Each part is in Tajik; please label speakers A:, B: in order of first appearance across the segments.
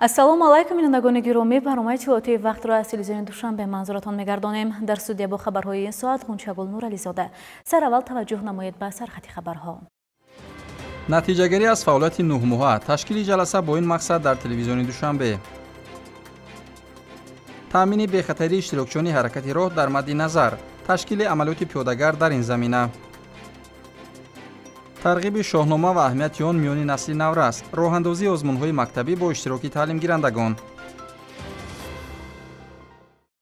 A: ассалому алайкум бинандагони гиромӣ, барномаи тиловатии вақтро аз телевизиони душанбе манзуратон мегардонем. Дар студия бо хабарҳои ин соат Ғунчагул Нурализода. Сараввал таваҷҷӯҳ намоед ба сархати хабарҳо.
B: натиҷагирӣ аз фаъолияти 9 моҳа, ташкили ҷаласа бо ин мақсад дар телевизиони душанбе. таъмини бехатарии иштирокчиёни ҳаракати роҳ дар мадди назар, ташкили амалиёти пиёдагард дар ин замина. тарғиби шоҳнома ва аҳамияти он миёни насли наврас, роҳандозии озмунҳои мактабӣ бо иштироки таълимгирандагон.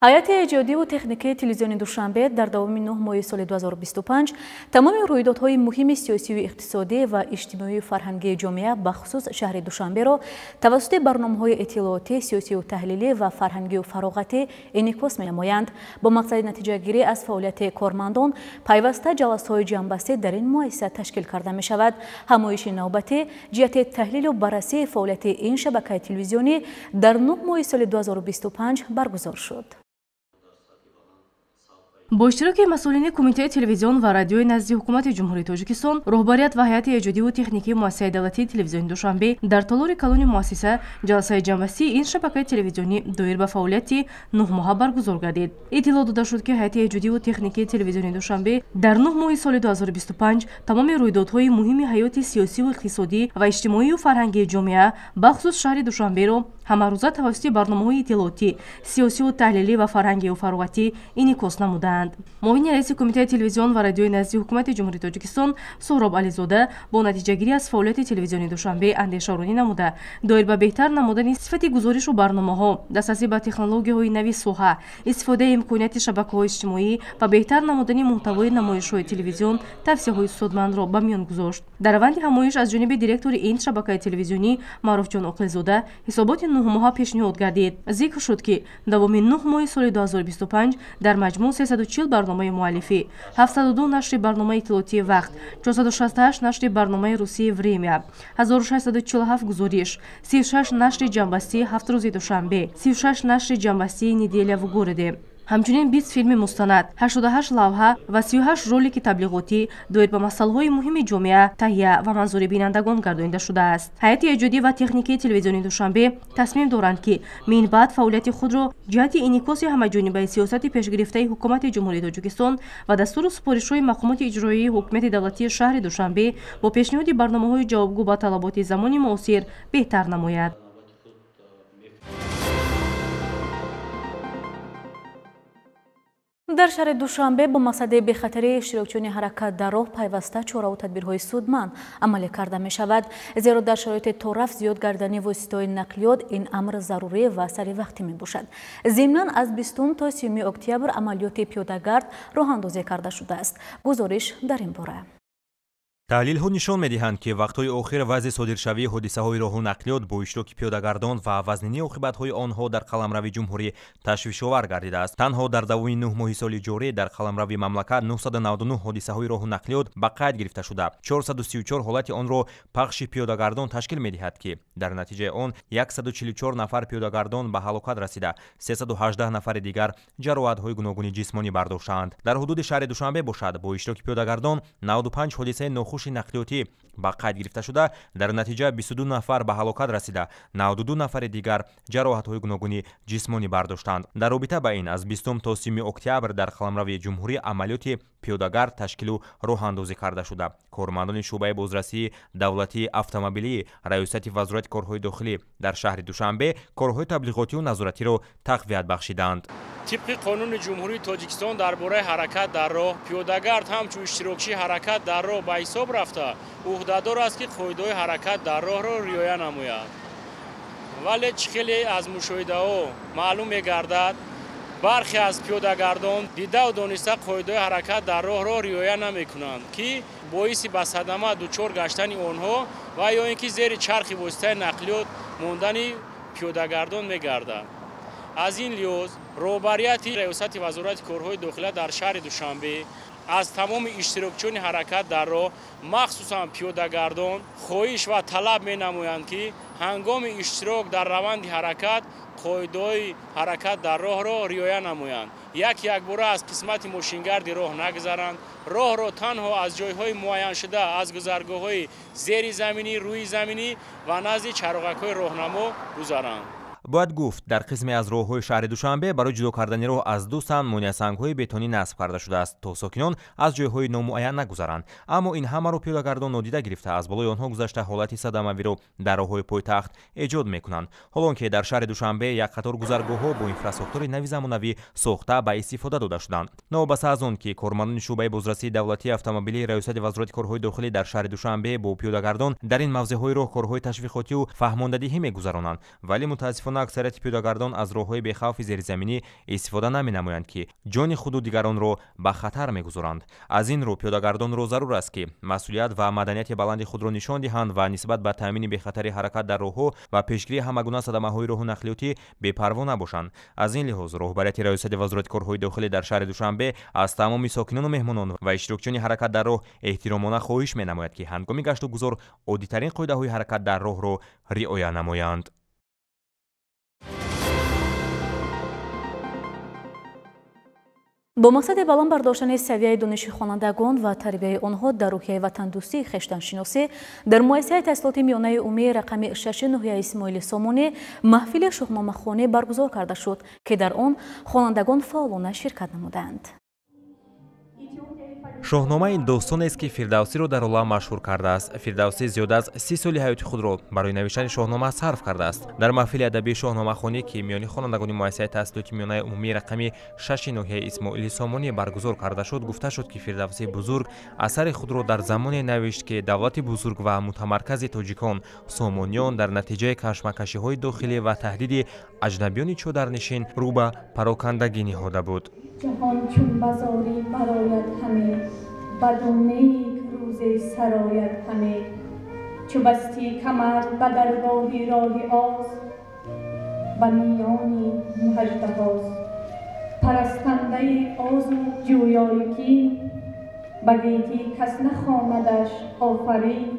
A: ҳайати эҷодиву техникии телевизиони душанбе дар давоми 9 моҳи соли 2025 тамоми рӯйдодҳои муҳими сиёсиву иқтисодӣ ва иҷтимоию фарҳангии ҷомеа бахусус шаҳри душанберо тавассути барномаҳои иттилоотӣ, сиёсиву таҳлилӣ ва фарҳангию фароғатӣ инъикос менамоянд. бо мақсади натиҷагирӣ аз фаъолияти кормандон пайваста ҷаласаҳои ҷанбастӣ дар ин муассиса ташкил карда мешавад. ҳамоиши навбатӣ ҷиҳати таҳлилу баррасии фаъолияти ин шабакаи телевизионӣ дар 9 моҳи соли 2025 баргузор шуд.
C: бо иштироки масъулини кумитаи телевизион ва радиои назди ҳукумати ҷумҳурии тоҷикистон, роҳбарият ва ҳайати эҷодиву техникии муассисаи давлатии телевизиони душанбе дар толори калони муассиса ҷаласаи ҷанбастии ин шабакаи телевизионӣ доир ба фаъолияти 9 моҳа баргузор гардид. иттилоъ дода шуд ки ҳайати эҷодиву техникии телевизиони душанбе дар 9 моҳи соли 2025 тамоми рӯйдодҳои муҳими ҳаёти сиёсиву иқтисодӣ ва иҷтимоию фарҳангии ҷомеа бахусус шаҳри душанберо ҳамарӯза тавассути барномаҳои иттилоотӣ, сиёсиву таҳлилӣ ва фарҳангию фароғатӣ инъикос намуданд. муовини раиси кумитаи телевизион ва радиои назди ҳукумати ҷумҳурии тоҷикистон Суҳроб Ализода бо натиҷагирӣ аз фаъолияти телевизиони душанбе андешаронӣ намуда, доир ба беҳтар намудани сифати гузоришу барномаҳо, дастрасӣ ба технологияҳои нави соҳа, истифодаи имконияти шабакаҳои иҷтимоӣ ва беҳтар намудани муҳтавои намоишҳои телевизион тавсияҳои судмандро ба миён гузошт. дар раванди ҳамоиш аз ҷониби директори ин шабакаи телевизионӣ Маъруфҷон Оқилзода ҳисоботи 9 моҳа пешниҳод гардид. зикр шуд ки давоми 9 моҳи соли 2025 дар маҷмӯъ 340 барномаи муаллифӣ, 702 нашри барномаи иттилоотии вақт, 468 нашри барномаи русии «Время», 1647 гузориш, 36 нашри ҷанбастии 7 рӯзи душанбе, 36 нашри ҷанбастии неделя в городе, ҳамчунин 20 филми мустанад, 88 лавҳа ва 38 ролики таблиғотӣ доир ба масъалаҳои муҳими ҷомеа таҳия ва манзури бинандагон гардонида шудааст. ҳайати эҷодӣ ва техникии телевизиони душанбе тасмим доранд ки минбаъд фаъолияти худро ҷиҳати инъикоси ҳамаҷонибаи сиёсати пешгирифтаи ҳукумати ҷумҳурии тоҷикистон ва дастуру супоришҳои мақомоти иҷроии ҳукумати давлатии шаҳри душанбе бо пешниҳоди барномаҳои ҷавобгӯ ба талаботи замони муосир беҳтар намояд.
A: дар шаҳри душанбе бо мақсади бехатарии иштирокчиёни ҳаракат дар роҳ пайваста чораву тадбирҳои судманд амалӣ карда мешавад, зеро дар шароити торафт зиёд гардани воситаҳои нақлиёт ин амр зарурӣ ва саривақтӣ мебошад. зимнан аз 20 то 30 октябр амалиёти пиёдагард роҳандозӣ карда шудааст. гузориш дар ин бора.
D: таҳлилҳо нишон медиҳанд ки вақтҳои охир вазъи содиршавии ҳодисаҳои роҳу нақлиёт бо иштироки пиёдагардон ва вазнинии оқибатҳои онҳо дар қаламрави ҷумҳурӣ ташвишовар гардидааст. танҳо дар давоми 9 моҳи соли ҷорӣ дар қаламрави мамлакат 999 ҳодисаҳои роҳу нақлиёт ба қайд гирифта шуда, 434 ҳолати онро пахши пиёдагардон ташкил медиҳад ки дар натиҷаи он 144 нафар пиёдагардон ба ҳалокат расида, 318 нафари дигар ҷароҳатҳои гуногуни ҷисмонӣ бардоштаанд. дар ҳудуди шаҳри душанбе бошад бо иштироки пиёдагардон 95 ҳодисаи нохуш нақлиётӣ ба қайд гирифта шуда, дар натиҷа 22 нафар ба ҳалокат расида, 92 нафари дигар ҷароҳатҳои гуногуни ҷисмонӣ бардоштанд. дар робита ба ин аз 20 то 30 октябр дар қаламрави ҷумҳурӣ амалиёти пиёдагард ташкилу роҳандозӣ карда шуда. кормандони шуъбаи бозрасии давлатии автомобилии раёсати вазорати корҳои дохилӣ дар шаҳри душанбе корҳои таблиғотию назоратиро тақвият бахшиданд.
E: طبق قانون جمهوری تاجیکستان درباره حرکت در راه، پیاده‌گرد همچون اشتراکچی حرکت در راه به حساب رفته عهده‌دار است که قاعده‌های حرکت در راه را رعایت نماید. ولی خیلی از مشاهده‌ها معلوم می‌گردد برخی از پیاده‌گردان دیده و دانسته قاعده‌های حرکت در راه را رعایت نمی‌کنند که باعث به صدمه دچار گشتن آنها و یا اینکه زیر چرخ واسطه نقلیات ماندن پیاده‌گردان می‌گردد. از این لحاظ رهبریت ریاست وزارت کارهای داخلی در شهر دوشنبه از تمام اشتراکچیان حرکت در راه مخصوصا پیاده‌گردان خواهش و طلب می‌نمایند که ҳангоми иштирок дар раванди ҳаракат қоидаҳои ҳаракат дар роҳро риоя намоянд. Якбора аз қисмати мошингарди роҳ нагзаранд. роҳро танҳо аз ҷойҳои муайяншуда, аз гузаргоҳҳои зери заминӣ, рӯи заминӣ ва назди чароғакҳои роҳнамо гузаранд.
D: бояд гуфт дар қисме аз роҳҳои шаҳри Душанбе барои ҷудо кардани роҳ аз ду самт монеасангҳои бетонӣ насб карда шудааст, то сокинон аз ҷойҳои номуайян нагузаранд. Аммо ин ҳамаро пиёдагардон нодида гирифта аз болои онҳо гузашта ҳолати садамавиро дар роҳҳои пойтахт эҷод мекунанд. ҳолонке дар шаҳри Душанбе як қатор гузаргоҳҳо бо инфраструктураи нави замонавӣ сохта ба истифода дода шуданд. новобаста аз он ки кормандони шуъбаи бозрасии давлатии автомобилии раёсати вазорати корҳои дохилӣ дар шаҳри Душанбе бо пиёдагардон дар ин мавзеъҳои роҳ корҳои ташвиқотию фаҳмондадиҳӣ мегузаронанд, вале мутаассифона аксарияти пиёдагардон аз роҳҳои бехавфи зеризаминӣ истифода наменамоянд, ки ҷони худу дигаронро ба хатар мегузоранд. аз ин рӯ пиёдагардонро зарур аст ки масъулият ва маданияти баланди худро нишон диҳанд ва нисбат ба таъмини бехатари ҳаракат дар роҳҳо ва пешгирии ҳамагуна садамаҳои роҳу нақлиётӣ бепарво набошанд. аз ин лиҳоз роҳбарияти раёсати вазорати корҳои дохилӣ дар шаҳри Душанбе аз тамоми сокинону меҳмонон ва иштирокчиёни ҳаракат дар роҳ эҳтиромона хоҳиш менамояд, ки ҳангоми гашту гузор оддитарин қоидаҳои ҳаракат дар роҳро риоя намоянд.
A: бо мақсади баланд бардоштани савияи дониши хонандагон ва тарбияи онҳо дар рӯҳияи ватандӯстии хештаншиносӣ дар муассисаи таҳсилоти миёнаи умумии рақами 6 Исмоили Сомонӣ маҳфили шоҳномахонӣ баргузор карда шуд, ки дар он хонандагон фаъолона ширкат намуданд.
D: шоҳнома ин достонест ки фирдавсиро дар олам машҳур кардааст. фирдавсӣ зиёда аз 30 соли ҳаёти худро барои навиштани шоҳнома сарф кардааст. дар маҳфили адабии шоҳномахонӣ ки миёни хонандагони муассисаи таҳсилоти миёнаи умумии рақами 6 Исмоили Сомонӣ баргузор карда шуд, гуфта шуд, ки фирдавсӣ бузург асари худро дар замоне навишт, ки давлати бузург ва мутамаркази тоҷикон Сомониён дар натиҷаи кашмакашиҳои дохилӣ ва таҳдиди аҷнабиёни чодарнишин рӯ ба парокандагӣ ниҳода буд.
F: جهان چون بازاری براید همه بدونیک روزی سرایت همه چو بستی کمر به درگاهی راهی آز به میانی مهجده هاست پرستنده آز و جویای کین به گیتی کس نخواندش آفرین.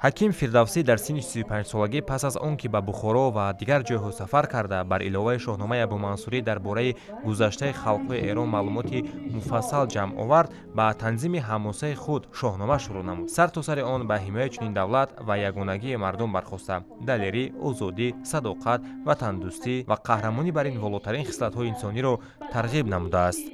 D: ҳаким фирдавсӣ дар синни 35 солагӣ пас аз он ки ба Бухоро ва дигар ҷойҳо сафар карда бар иловаи шоҳномаи Абумансурӣ дар бораи гузаштаи халқҳои Эрон маълумоти муфассал ҷамъ овард, ба танзими ҳамосаи худ шоҳнома шурӯъ намуд. сартосари он ба ҳимояи чунин давлат ва ягонагии мардум бархоста далерӣ, озодӣ, садоқат, ватандӯстӣ ва қаҳрамонӣ бар ин волотарин хислатҳои инсониро тарғиб намудааст.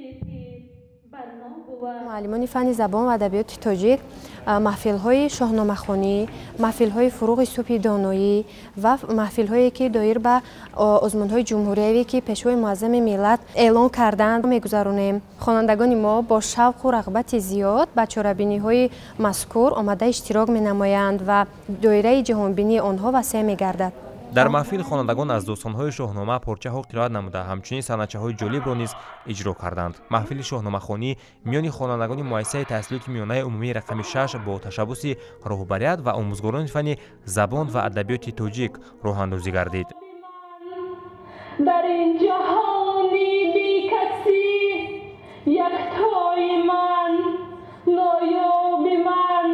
G: معلمان فن زبان و ادبیات تاجیک محفل‌های شاهنامه‌خوانی، محفل‌های فروغ صبح دانایی و محفل‌هایی که دایر به آزمون‌های جمهوریوی که پیشوای معظم ملت اعلان کردند می‌گذرانیم. خوانندگان ما با شوق و رغبت زیاد به چاره‌بینی‌های مذکور آماده اشتراک می‌نمایند و دایره جهانبینی آنها وسیع می‌گردد.
D: дар маҳфил хонандагон аз достонҳои шоҳнома порчаҳо қироат намуда, ҳамчунин санадчаҳои ҷолибро низ иҷро карданд. маҳфили шоҳномахонӣ миёни хонандагони муассисаи таҳсилоти миёнаи умумии рақами 6 бо ташаббуси роҳбарият ва омӯзгорони фанни забон ва адабиёти тоҷик роҳандозӣ гардид.
F: در این جهانی بی کسی یکتای من نایاب من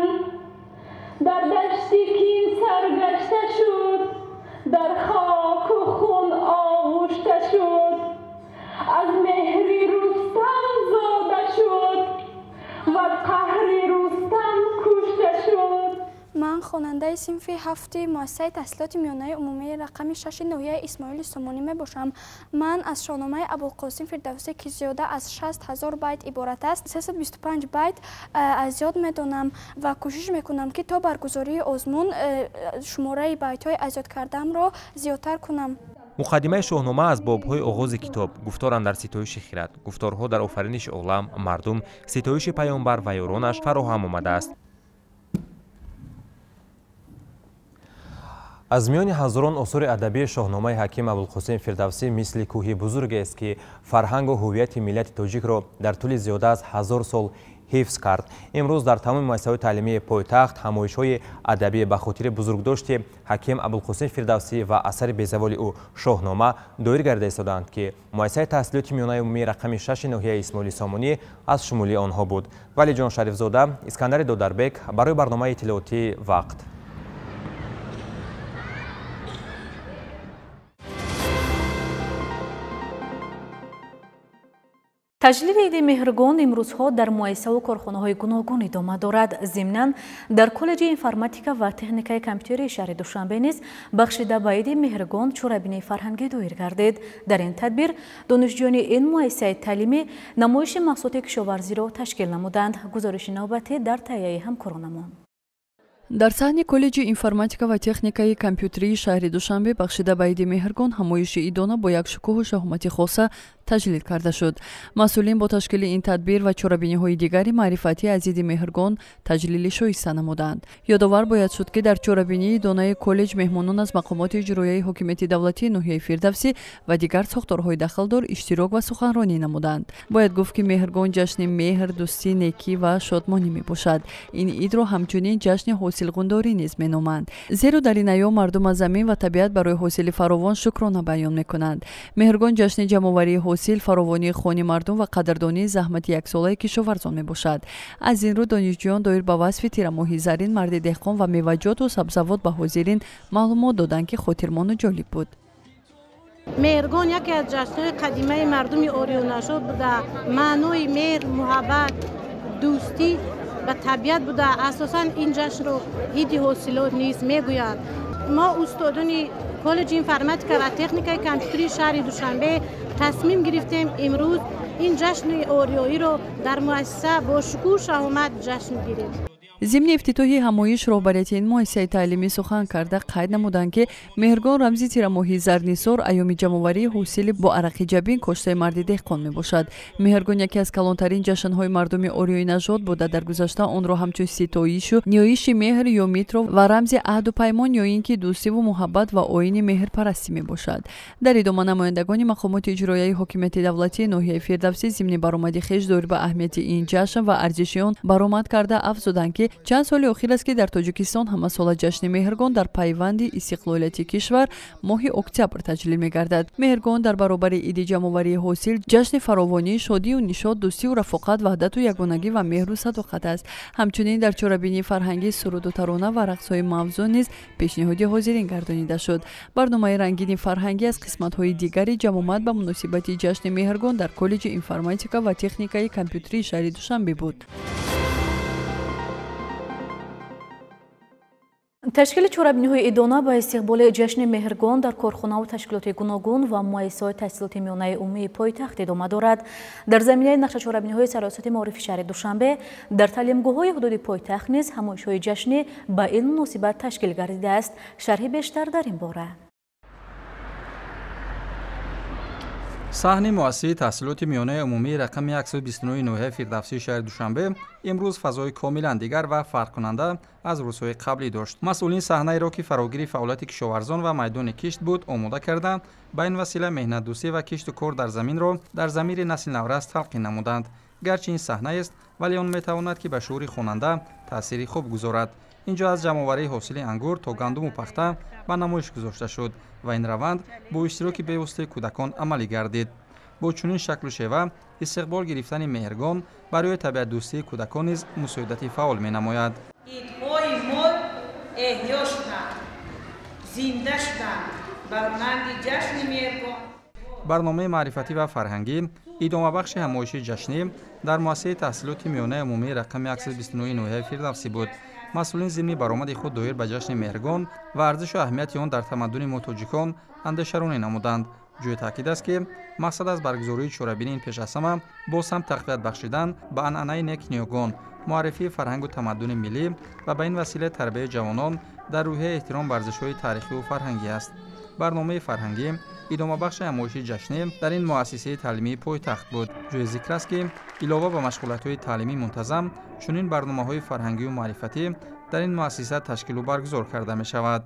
F: در دشتی کین سرگشته شد در خاک و خون آغشته شد از مهری رستم زاده شد و قهر رستم کشته شد.
H: من خواننده صنف 7 مؤسسه تحصیلات میانه عمومی رقم 6 ناحیه اسماعیل سامانی میباشم. من از شاهنامه ابوالقاسم فردوسی که زیاده از 60,000 بیت عبارت است 325 بیت از یاد میدانم و کوشش میکنم که تا برگزاری آزمون شماره بیت های از یاد کردم را زیادتر کنم.
D: مقدمه شاهنامه از باب‌های آغاز کتاب، گفتار اندر ستایش خرد، گفتارها در آفرینش عالم، مردم، ستایش پیامبر و یارانش فراهم آمده است. از میان هزاران آثار ادبی شاهنامه حکیم ابوالقاسم فردوسی مثل کوهی بزرگ است که فرهنگ و هویت ملت تاجیک را در طول زیاده از 1000 سال حفظ کرد. امروز در تمام مؤسسات تعلیمی پایتخت نمایش‌های ادبی به خاطر بزرگداشت حکیم ابوالقاسم فردوسی و اثر بی‌زوال او شاهنامه دایر گردیده ایستادند که مؤسسه تحصیلات میانه عمومی رقم 6 ناحیه اسماعیل سامانی از شمولی آنها بود. ولی جان شریف زاده، اسکندر دادربک برای برنامه اطلاعاتی وقت.
A: таҷлили иди меҳргон имрӯзҳо дар муассисаву корхонаҳои гуногун идома дорад. зимнан дар коллеҷи информатика ва техникаи компютерии шаҳри Душанбе низ бахшида ба иди меҳргон чорабинии фарҳангӣ доир гардид. дар ин тадбир донишҷӯёни ин муассисаи таълимӣ намоиши маҳсулоти кишоварзиро ташкил намуданд. гузориши навбатӣ дар таҳияи ҳамкоронамон.
I: дар саҳни коллеҷи информатика ва техникаи компютерии шаҳри Душанбе бахшида ба иди меҳргон ҳамоиши идона бо як шукӯҳу шаҳумати хоса таҷлил карда шуд. масъулин бо ташкили ин тадбир ва чорабиниҳои дигари маърифатӣ аз иди меҳргон таҷлили шоиста намуданд. ёдовар бояд шуд ки дар чорабинии донаи коллеҷ меҳмонон аз мақомоти иҷроияи ҳокимияти давлатии ноҳияи Фирдавсӣ ва дигар сохторҳои дахлдор иштирок ва суханронӣ намуданд. бояд гуфт ки меҳргон ҷашни меҳр, дӯстӣ, некӣ ва шодмонӣ мебошад. ин идро ҳамчунин ҷашни ҳосилгундорӣ низ меноманд, зеро дар ин айём мардум аз замин ва табиат барои ҳосили фаровон шукрона баён мекунанд. меҳргон ҷашни ҷамъоварии ҳосил, фаровонии хони мардум ва қадрдонии заҳмати яксолаи кишоварзон мебошад. аз ин рӯ донишҷӯён доир ба васфи Тирамоҳӣ Зарин, марди деҳқон ва меваҷоту сабзавот ба ҳозирин маълумот доданд ки хотирмону ҷолиб буд.
J: меҳргон яке аз ҷашнҳои қадимаи мардуми ориёнашод буда маънои меҳр, муҳаббат, дӯстӣ ба табиат буда. асосан ин ҷашнро иди ҳосилот низ мегӯянд. мо устодони коллеҷи информатика ва техникаи компютерии шаҳри Душанбе тасмим гирифтем имрӯз ин ҷашни ориёиро дар муассиса бо шукӯҳу шаҳумат ҷашн гирем.
I: зимни ифтитоҳи ҳамоиш роҳбарияти ин муассисаи таълимӣ сухан карда қайд намуданд ки меҳргон рамзи Тирамоҳии Зарнисор айёми ҷамъоварии ҳосили бо арақи ҷабин коштаи марди деҳқон мебошад. меҳргон яке аз калонтарин ҷашнҳои мардуми ориёинажод буда дар гузашта онро ҳамчун ситоишу ниёиши меҳр ё митро ва рамзи аҳду паймон ё ин ки дӯстиву муҳаббат ва оини меҳрпарастӣ мебошад. дар идома намояндагони мақомоти иҷроияи ҳокимияти давлатии ноҳияи Фирдавсӣ зимни баромади хеш доир ба аҳамияти ин ҷашн ва арзиши он баромад карда афзуданд ки чанд соли охир аст ки дар Тоҷикистон ҳамасола ҷашни меҳргон дар пайванди истиқлолияти кишвар моҳи октябр таҷлил мегардад. меҳргон дар баробари иди ҷамъоварии ҳосил ҷашни фаровонӣ, шодию нишод, дӯстию рафоқат, ваҳдату ягонагӣ ва меҳру садоқат аст. ҳамчунин дар чорабинии фарҳангӣ суруду тарона ва рақсҳои мавзӯъ низ пешниҳоди ҳозирин гардонида шуд. барномаи рангини фарҳангӣ аз қисматҳои дигари ҷамъомад ба муносибати ҷашни меҳргон дар коллеҷи информатика ва техникаи компютерии шаҳри Душанбе буд.
A: ташкили чорабиниҳои идона ба истиқболи ҷашни меҳргон дар корхонаву ташкилоти гуногун ва муассисаҳои таҳсилоти миёнаи умумии пойтахт идома дорад. дар заминаи нақшачорабиниҳои сароясати маорифи шаҳри Душанбе дар таълимгоҳҳои ҳудуди пойтахт низ ҳамоишҳои ҷашнӣ ба ин муносибат ташкил гардидааст. шарҳи бештар дар ин бора.
B: саҳни муассисаи таҳсилоти миёнаи умумии рақами 129 ноҳияи Фирдавсии шаҳри Душанбе имрӯз фазои комилан дигар ва фарқкунанда аз рӯзҳои қаблӣ дошт. масъулин саҳнаеро ки фарогири фаъолияти кишоварзон ва майдони кишт буд омода карда, ба ин васила меҳнатдӯстӣ ва кишту кор дар заминро дар замири насли наврас талқин намуданд. гарчи ин саҳнаест, вале он метавонад ки ба шуури хонанда таъсири хуб гузорад. инҷо аз ҷамъоварии ҳосили ангур то гандуму пахта ба намоиш гузошта шуд ва ин раванд бо иштироки бевоситаи кӯдакон амалӣ гардид. бо чунин шаклу шева истиқбол гирифтани меҳргон барои табиатдӯстии кӯдакон низ мусоидати фаъол менамояд.
K: идҳои мол эҳьё шуданд, зинда шуданд ба манди ҷашни меҳргон.
B: барномаи маърифатӣ ва фарҳангӣ идомабахши ҳамоиши ҷашнӣ дар муассисаи таҳсилоти миёнаи умумии рақами 129 ноҳияи Фирдавсӣ буд. масъулин зимни баромади худ доир ба ҷашни меҳргон ва арзишу аҳамияти он дар тамаддуни мо тоҷикон андешаронӣ намуданд. ҷӯи таъкид аст ки мақсад аз баргузории чорабини ин пешасама боз ҳам тақвият бахшидан ба анъанаи некниёгон, муаррифии фарҳангу тамаддуни миллӣ ва ба ин васила тарбияи ҷавонон дар рӯҳияи эҳтиром ба арзишҳои таърихиву фарҳангӣ аст. барномаи фарҳангӣ идомабахши ҳамоиши ҷашнӣ дар ин муассисаи таълимии пойтахт буд. ҷои зикр аст ки илова ба машғулиятҳои таълимӣ мунтазам чунин барномаҳои фарҳангиву маърифатӣ дар ин муассиса ташкилу баргузор карда мешавад.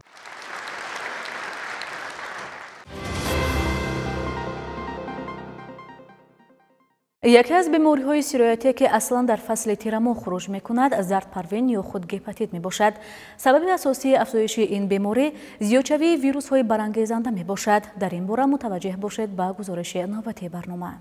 A: яке аз бемориҳои сироятие ки аслан дар фасли тирамоҳ хуруҷ мекунад зардпарвин ё худ гепатит мебошад. сабаби асосии афзоиши ин беморӣ зиёдшавии вирусҳои барангезанда мебошад. дар ин бора мутаваҷҷеҳ бошед ба гузориши навбатии барнома.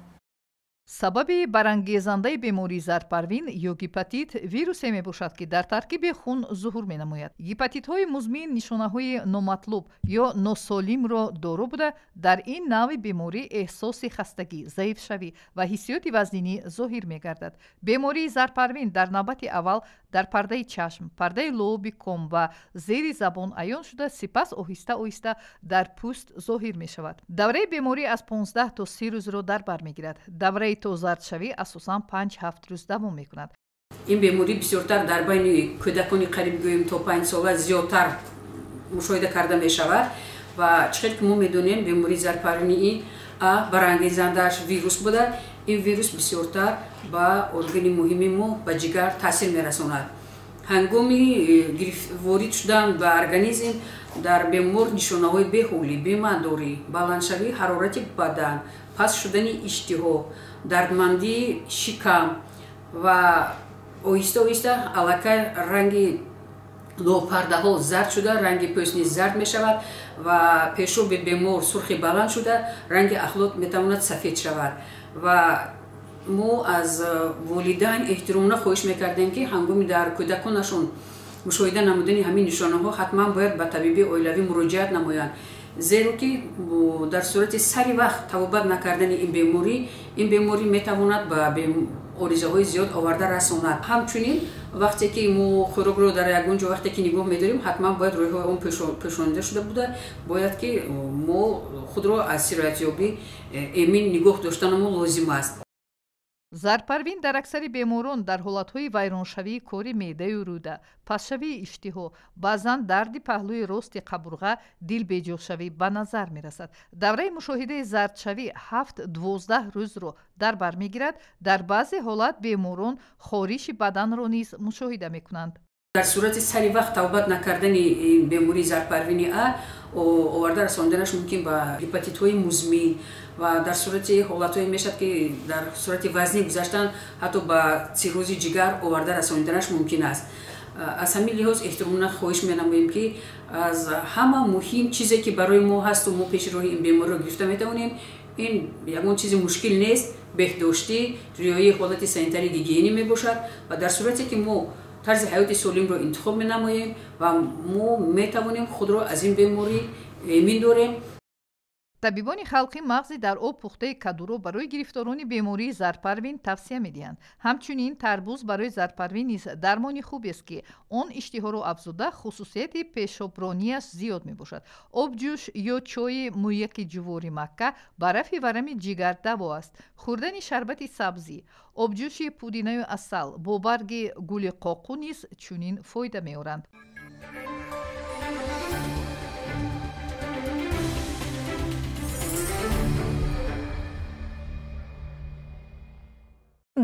L: сабаби барангезандаи бемории зарпарвин ё гепатит вирусе мебошад ки дар таркиби хун зуҳур менамояд. Гепатитҳои музмин нишонаҳои номатлуб ё носолимро дору буда, дар ин навъи беморӣ эҳсоси хастагӣ, заифшавӣ ва ҳиссиёти вазнинӣ зоҳир мегардад. Бемории зарпарвин дар навбати аввал дар пардаи чашм, пардаи лӯби ком ва зери забон аён шуда, сипас оҳиста оҳиста дар пӯст зоҳир мешавад. Давраи беморӣ аз 15 то 30 рӯзро дар бар мегирад. Давраи то зардшавӣ асосан 5-7 рӯз давом мекунад.
M: ин беморӣ бисёртар дар байни кӯдакони қариб гӯем то 5 сола зиёдтар мушоҳида карда мешавад ва чӣ хел ки мо медонем бемории зарпарвинӣ барангезандааш вирус буда, ин вирус бисёртар ба органи муҳими мо ба ҷигар таъсир мерасонад. ҳангоми ворид шудан ба организм дар бемор нишонаҳои беҳолӣ, бемаъдорӣ, баландшавии ҳарорати бадан, паст шудани иштиҳо, дардмандии шикам ва оҳиста оҳиста аллакай ранги лопардаҳо зард шуда, ранги пӯст низ зард мешавад ва пешоби бемор сурхи баланд шуда, ранги ахлот метавонад сафед шавад. ва мо аз волидайн эҳтиромона хоҳиш мекардем ки ҳангоми дар кӯдаконашон мушоҳида намудани ҳамин нишонаҳо ҳатман бояд ба табиби оилавӣ муроҷиат намоянд, зеро ки дар сурати сари вақт табобат накардани ин беморӣ метавонад ба оризаҳои зиёд оварда расонад. ҳамчунин вақте ки мо хӯрокро дар ягон ҷо вақте ки нигоҳ медорем, ҳатман бояд рӯйҳои он пӯшонида шуда буда, бояд ки мо худро аз сироятёбӣ эмин нигоҳ доштанамо лозим аст.
L: Зарпарвин дар аксари беморон дар ҳолатҳои вайроншавии кори меъдаю рӯда, пастшавии иштиҳо, баъзан дарди паҳлӯи рости қабурға, дилбеҷохшавӣ ба назар мерасад. Давраи мушоҳидаи зардшавӣ 7-12 рӯзро дар бар мегирад. Дар баъзе ҳолат беморон хориши баданро низ мушоҳида мекунанд.
M: дар сурати сари вақт табобат накардани бемории зарпарвини оварда расониданаш мумкин ба гепатитҳои музмин ва дар сурати ҳолатҳое мешавад ки дар сурати вазнӣ гузаштан ҳатто ба циррози ҷигар оварда расониданаш мумкин аст. аз ҳамин лиҳоз эҳтиромона хоҳиш менамоем ки аз ҳама муҳим чизе ки барои мо ҳасту мо пеши роҳи ин бемориро гирифта метавонем, ин ягон чизи мушкил нест, беҳдоштӣ, риояи ҳолати санитарии гигиенӣ мебошад ва дар сурате ки мо тарзи ҳаёти солимро интихоб менамоем ва мо метавонем худро аз ин беморӣ эмин дорем.
L: табибони халқӣ мағзи дар об пухтаи кадуро барои гирифторони бемории зарпарвин тавсия медиҳанд. ҳамчунин тарбуз барои зарпарвин низ дармони хубест ки он иштиҳоро афзуда хусусияти пешоброниаш зиёд мебошад. обҷӯш ё чойи мӯяки ҷувори макка ба рафъи варами ҷигар даво аст. хӯрдани шарбати сабзӣ, обҷӯши пудинаю асал бо барги гули қоқу низ чунин фоида меоранд.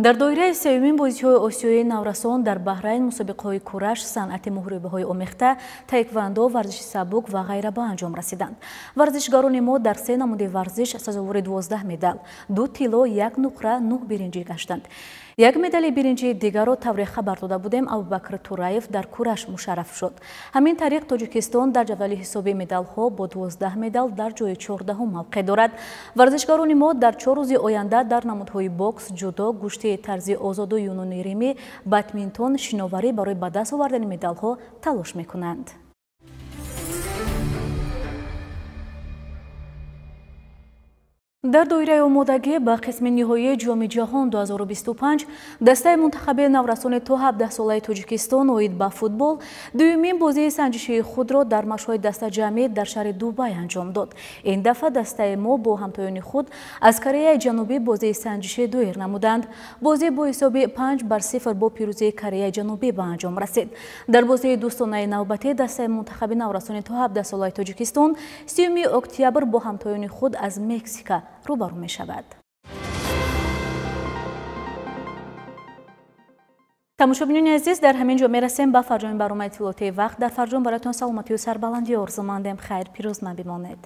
A: дар доираи сеюмин бозиҳои осиёи наврасон дар баҳрайн мусобиқаҳои кураш, санъати муҳрибаҳои омехта, таеквондо, варзиши сабук ва ғайра ба анҷом расиданд. варзишгарони мо дар 3 намуди варзиш сазовори 12 медал, 2 тилло, 1 нуқра, 9 биринҷӣ гаштанд. 1 медали биринҷии дигарро тавре хабар дода будем. Абубакр Тураев дар кураш мушарраф шуд. ҳамин тариқ Тоҷикистон дар ҷадвали ҳисоби медалҳо бо 12 медал дар ҷои 14 мавқеъ дорад. варзишгарони мо дар 4 рӯзи оянда дар намудҳои бокс, ҷудо, гӯшти тарзи озоду юнуни римӣ, бадминтон, шиноварӣ барои ба даст овардани медалҳо талош мекунанд. дар доираи омодагӣ ба қисми ниҳоии ҷоми ҷаҳон 2025 дастаи мунтахаби наврасони то 17 солаи Тоҷикистон оид ба футбол дуюмин бозии санҷишии худро дар машқҳои дастаҷамъӣ дар шаҳри Дубай анҷом дод. ин дафъа дастаи мо бо ҳамтоёни худ аз Кореяи Ҷанубӣ бозии санҷишӣ доир намуданд. бозӣ бо ҳисоби 5-0 бо пирӯзии Кореяи Ҷанубӣ ба анҷом расид. дар бозии дӯстонаи навбатӣ дастаи мунтахаби наврасони то 17 солаи Тоҷикистон 30 октябр бо ҳамтоёни худ аз Мексика рӯбарӯ мешавад. тамошобинони азиз, дар ҳамин ҷо мерасем ба фарҷоми барномаи иттилоотии вақт. дар фарҷом бароятон саломатию сарбаландӣ орзумандем. хайр, пирӯзманд бимонед.